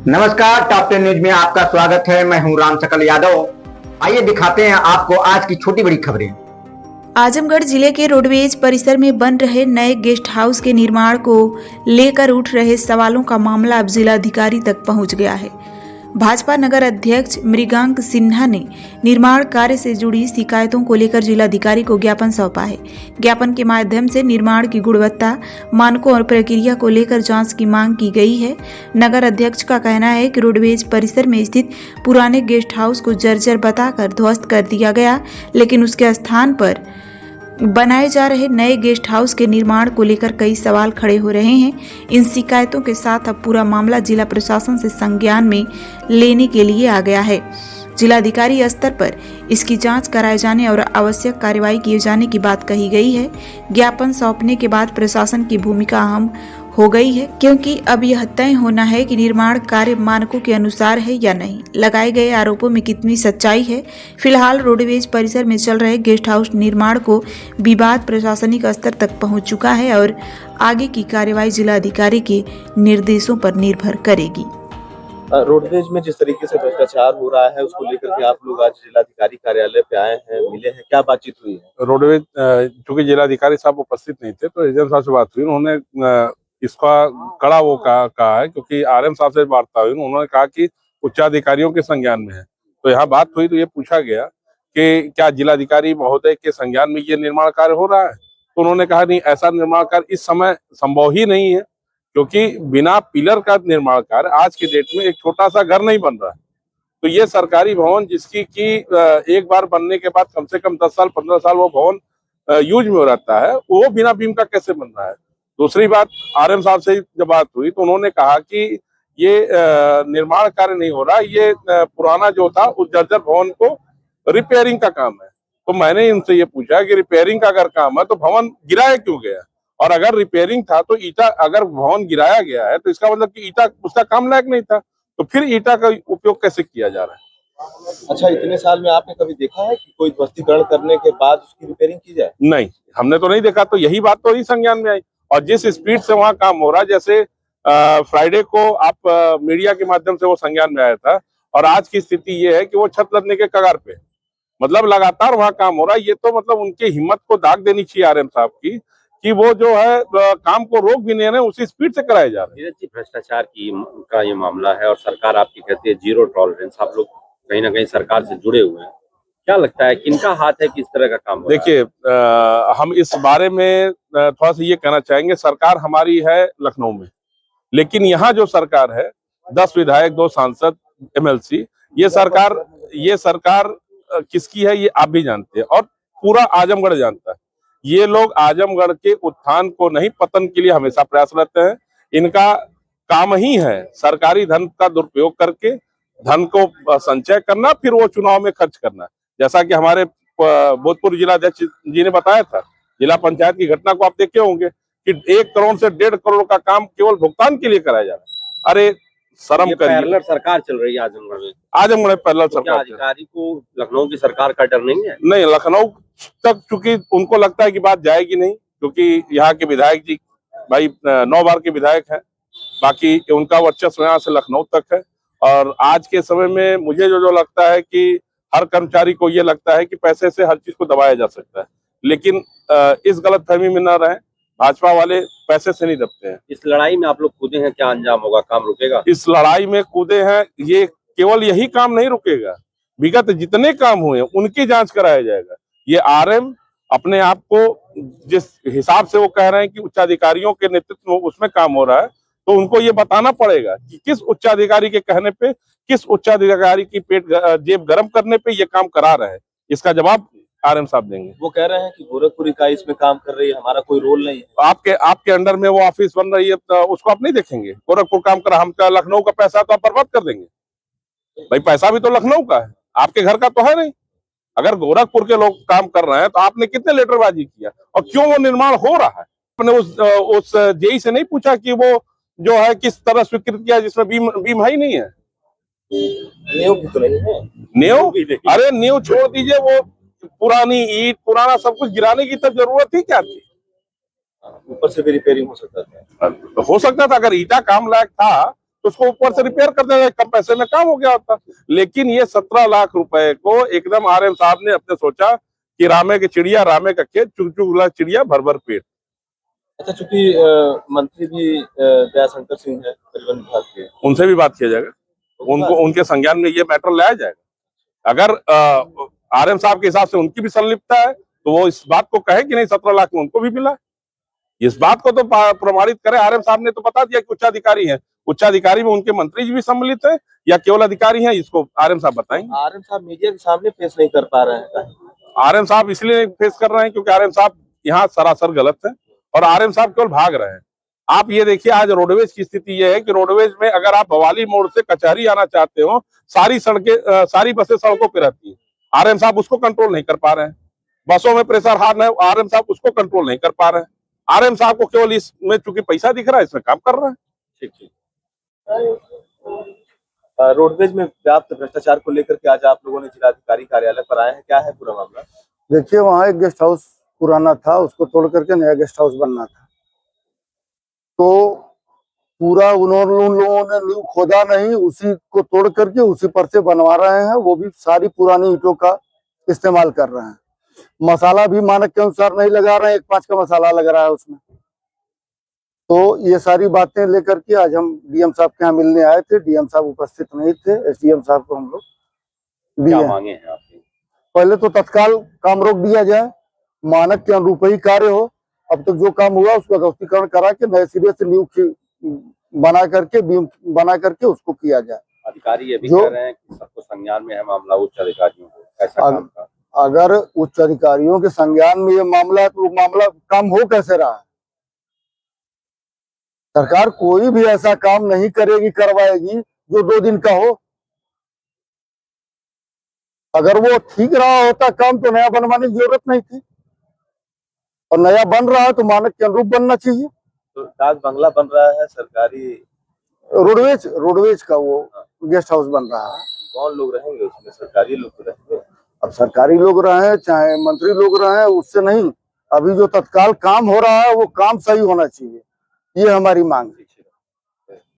नमस्कार, top 10 news में आपका स्वागत है। मैं हूं राम सकल यादव। आइए दिखाते हैं आपको आज की छोटी बड़ी खबरें। आजमगढ़ जिले के रोडवेज परिसर में बन रहे नए गेस्ट हाउस के निर्माण को लेकर उठ रहे सवालों का मामला अब जिलाधिकारी तक पहुंच गया है। भाजपा नगर अध्यक्ष मृगांक सिन्हा ने निर्माण कार्य से जुड़ी शिकायतों को लेकर जिलाधिकारी को ज्ञापन सौंपा है। ज्ञापन के माध्यम से निर्माण की गुणवत्ता, मानकों और प्रक्रिया को लेकर जांच की मांग की गई है। नगर अध्यक्ष का कहना है कि रोडवेज परिसर में स्थित पुराने गेस्ट हाउस को जर्जर बताकर ध्वस्त कर दिया गया, लेकिन उसके स्थान पर बनाए जा रहे नए गेस्ट हाउस के निर्माण को लेकर कई सवाल खड़े हो रहे हैं। इन शिकायतों के साथ अब पूरा मामला जिला प्रशासन से संज्ञान में लेने के लिए आ गया है। जिलाधिकारी स्तर पर इसकी जांच कराए जाने और आवश्यक कार्रवाई किए जाने की बात कही गई है। ज्ञापन सौंपने के बाद प्रशासन की भूमिका अहम हो गई है, क्योंकि अब यह तय होना है कि निर्माण कार्य मानकों के अनुसार है या नहीं, लगाए गए आरोपों में कितनी सच्चाई है। फिलहाल रोडवेज परिसर में चल रहे गेस्ट हाउस निर्माण को विवाद प्रशासनिक स्तर तक पहुंच चुका है और आगे की कार्रवाई जिलाधिकारी के निर्देशों पर निर्भर करेगी। रोडवेज में जिस तरीके से भ्रष्टाचार हो रहा है उसको लेकर के आप लोग आज जिलाधिकारी कार्यालय पे आए हैं, मिले हैं, क्या बातचीत हुई है? रोडवेज चूंकि जिलाधिकारी साहब उपस्थित नहीं थे तो एसडीएम साहब से बात हुई। उन्होंने इसका कड़ा वो कहा है, क्योंकि आरएम साहब से वार्ता हुई, उन्होंने कहा कि उच्चाधिकारियों के संज्ञान में है। तो यहाँ बात हुई तो ये पूछा गया कि क्या जिलाधिकारी महोदय के संज्ञान में ये निर्माण कार्य हो रहा है। तो उन्होंने कहा नहीं, ऐसा निर्माण कार्य इस समय संभव ही नहीं है, क्योंकि बिना पिलर का निर्माण कार्य आज की डेट में एक छोटा सा घर नहीं बन रहा है। तो ये सरकारी भवन जिसकी की एक बार बनने के बाद कम से कम 10 साल 15 साल वो भवन यूज में रहता है, वो बिना बीम का कैसे बन रहा है। दूसरी बात, आरएम साहब से जब बात हुई तो उन्होंने कहा कि ये निर्माण कार्य नहीं हो रहा, ये पुराना जो था उस जर्जर भवन को रिपेयरिंग का काम है। तो मैंने इनसे ये पूछा कि रिपेयरिंग का अगर काम है तो भवन गिराया क्यों गया, और अगर रिपेयरिंग था तो ईटा, अगर भवन गिराया गया है तो इसका मतलब कि ईटा उसका काम लायक नहीं था, तो फिर ईटा का उपयोग कैसे किया जा रहा है। अच्छा, इतने साल में आपने कभी देखा है कि कोई ध्वस्तीकरण करने के बाद उसकी रिपेयरिंग की जाए? नहीं, हमने तो नहीं देखा। तो यही बात तो ही संज्ञान में आई, और जिस स्पीड से वहाँ काम हो रहा है, जैसे फ्राइडे को आप मीडिया के माध्यम से वो संज्ञान में आया था, और आज की स्थिति ये है कि वो छत लगने के कगार पे, मतलब लगातार वहाँ काम हो रहा है। ये तो मतलब उनकी हिम्मत को दाग देनी चाहिए आरएम साहब की, कि वो जो है काम को रोक भी नहीं रहे, उसी स्पीड से कराए जा रहे हैं। भ्रष्टाचार का ये मामला है और सरकार आपकी कहती है जीरो टॉलरेंस। आप लोग कहीं ना कहीं सरकार से जुड़े हुए हैं, क्या लगता है किनका हाथ है कि इस तरह का काम हो रहा है? देखिए, हम इस बारे में थोड़ा सा ये कहना चाहेंगे, सरकार हमारी है लखनऊ में, लेकिन यहाँ जो सरकार है 10 विधायक 2 सांसद एमएलसी, ये सरकार किसकी है ये आप भी जानते हैं और पूरा आजमगढ़ जानता है। ये लोग आजमगढ़ के उत्थान को नहीं, पतन के लिए हमेशा प्रयास रहते हैं। इनका काम ही है सरकारी धन का दुरुपयोग करके धन को संचय करना, फिर वो चुनाव में खर्च करना। जैसा कि हमारे भूतपूर्व जिलाध्यक्ष जी ने बताया था, जिला पंचायत की घटना को आप देखे होंगे कि 1 करोड़ से 1.5 करोड़ का काम केवल भुगतान के लिए कराया जा रहा है। अरे शर्म करिए। पैरेलल सरकार चल रही है आजमगढ़ में पैरेलल तो सरकार। अधिकारी को लखनऊ की सरकार का डर नहीं है? नहीं, लखनऊ तक चूंकि उनको लगता है कि बात जाएगी नहीं, क्योंकि यहाँ के विधायक जी भाई 9 बार के विधायक हैं, बाकी उनका वर्चस्व यहाँ से लखनऊ तक है। और आज के समय में मुझे जो लगता है कि हर कर्मचारी को ये लगता है कि पैसे से हर चीज को दबाया जा सकता है, लेकिन इस गलतफहमी में न रहें। भाजपा वाले पैसे से नहीं दबते हैं। इस लड़ाई में आप लोग कूदे हैं, क्या अंजाम होगा? काम रुकेगा? इस लड़ाई में कूदे हैं, ये केवल यही काम नहीं रुकेगा, विगत जितने काम हुए उनकी जांच कराया जाएगा। ये आरएम अपने आप को जिस हिसाब से वो कह रहे हैं कि उच्चाधिकारियों के नेतृत्व में उसमें काम हो रहा है, तो उनको ये बताना पड़ेगा कि किस उच्चाधिकारी के कहने पे, किस उच्चाधिकारी की जेब गर्म करने पे ये काम करा रहे हैं। इसका जवाब आरएम साहब देंगे। वो कह रहे हैं कि गोरखपुर इकाई इसमें काम कर रही है, हमारा कोई रोल नहीं है। आपके अंडर में वो ऑफिस बन रही है, तो उसको आप नहीं देखेंगे? गोरखपुर काम कर, हम लखनऊ का पैसा तो आप बर्बाद कर देंगे भाई। पैसा भी तो लखनऊ का है, आपके घर का तो है नहीं। अगर गोरखपुर के लोग काम कर रहे हैं तो आपने कितने लेटरबाजी किया, और क्यों वो निर्माण हो रहा है? आपने उस जेई से नहीं पूछा कि वो जो है किस तरह स्वीकृत किया जिसमें बीम है ही नहीं है। नींव भी तो नहीं है। नींव, अरे नींव छोड़ दीजिए, वो पुरानी ईंट पुराना सब कुछ गिराने की तब जरूरत ही क्या थी? ऊपर से भी रिपेयरिंग हो सकता था। हो सकता था, अगर ईटा काम लायक था तो उसको ऊपर से रिपेयर कर देगा, कम पैसे में काम हो गया होता। लेकिन ये 17 लाख रुपए को एकदम आरएम साहब ने अपने सोचा कि रामे की चिड़िया रामे का खेत, चुग चुग चिड़िया भर भर पेट। अच्छा, चूंकि मंत्री भी दयाशंकर सिंह है परिवहन विभाग के, उनसे भी बात किया जाएगा, उनको उनके संज्ञान में ये मैटर लाया जाएगा। अगर आरएम साहब के हिसाब से उनकी भी संलिप्तता है तो वो इस बात को कहे कि नहीं 17 लाख में उनको भी मिला। इस बात को तो प्रमाणित करे। आरएम साहब ने तो बता दिया कि उच्चाधिकारी है, उच्चाधिकारी में उनके मंत्री जी भी सम्मिलित है या केवल अधिकारी हैं, इसको आरएम साहब बताएंगे। आरएम साहब मीडिया के सामने फेस नहीं कर पा रहे हैं। आरएम साहब इसलिए फेस कर रहे हैं क्योंकि आरएम साहब यहाँ सरासर गलत है और आरएम साहब केवल भाग रहे हैं। आप ये देखिए, आज रोडवेज की स्थिति ये है कि रोडवेज में अगर आप भवाली मोड़ से कचहरी आना चाहते हो, सारी सड़कें, सारी बसें सड़कों पे रहती है। आरएम साहब उसको कंट्रोल नहीं कर पा रहे हैं। बसों में प्रेशर हार्न है, आरएम साहब उसको कंट्रोल नहीं कर पा रहे हैं। आरएम साहब को केवल इसमें चूंकि पैसा दिख रहा है, इसमें काम कर रहे हैं। ठीक ठीक। रोडवेज में व्याप्त भ्रष्टाचार को लेकर के आज आप लोगों ने जिलाधिकारी कार्यालय पर आए हैं, क्या है पूरा मामला? देखिए, वहाँ एक गेस्ट हाउस पुराना था, उसको तोड़ करके नया गेस्ट हाउस बनना था। तो पूरा उन लोगों ने नींव खोदा नहीं, उसी को तोड़ करके उसी पर से बनवा रहे हैं। वो भी सारी पुरानी ईंटों का इस्तेमाल कर रहे हैं। मसाला भी मानक के अनुसार नहीं लगा रहे हैं, 1-5 का मसाला लग रहा है उसमें। तो ये सारी बातें लेकर के आज हम डीएम साहब के यहाँ मिलने आए थे। डीएम साहब उपस्थित नहीं थे, एसडीएम साहब को हम लोग क्या मांगे हैं आपकी? पहले तो तत्काल काम रोक दिया जाए, मानक के अनुरूप ही कार्य हो। अब तक जो काम हुआ उसका ध्वस्तीकरण करा के नए सिरे से नींव बना करके उसको किया जाए। अधिकारी ये भी कह रहे हैं कि सबको संज्ञान में है मामला, उच्च अधिकारियों को कैसा काम था? अगर उच्च अधिकारियों के संज्ञान में ये मामला है तो मामला काम हो कैसे रहा है? सरकार कोई भी ऐसा काम नहीं करेगी, करवाएगी जो 2 दिन का हो। अगर वो ठीक रहा होता काम तो नया बनवाने की जरूरत नहीं थी, और नया बन रहा है तो मानक के अनुरूप बनना चाहिए। तो डाक बंगला बन रहा है सरकारी, रोडवेज का वो गेस्ट हाउस बन रहा है। कौन लोग रहेंगे उसमें? सरकारी लोग तो रहेंगे। अब सरकारी लोग रहे चाहे मंत्री लोग रहे, उससे नहीं, अभी जो तत्काल काम हो रहा है वो काम सही होना चाहिए, ये हमारी मांग है।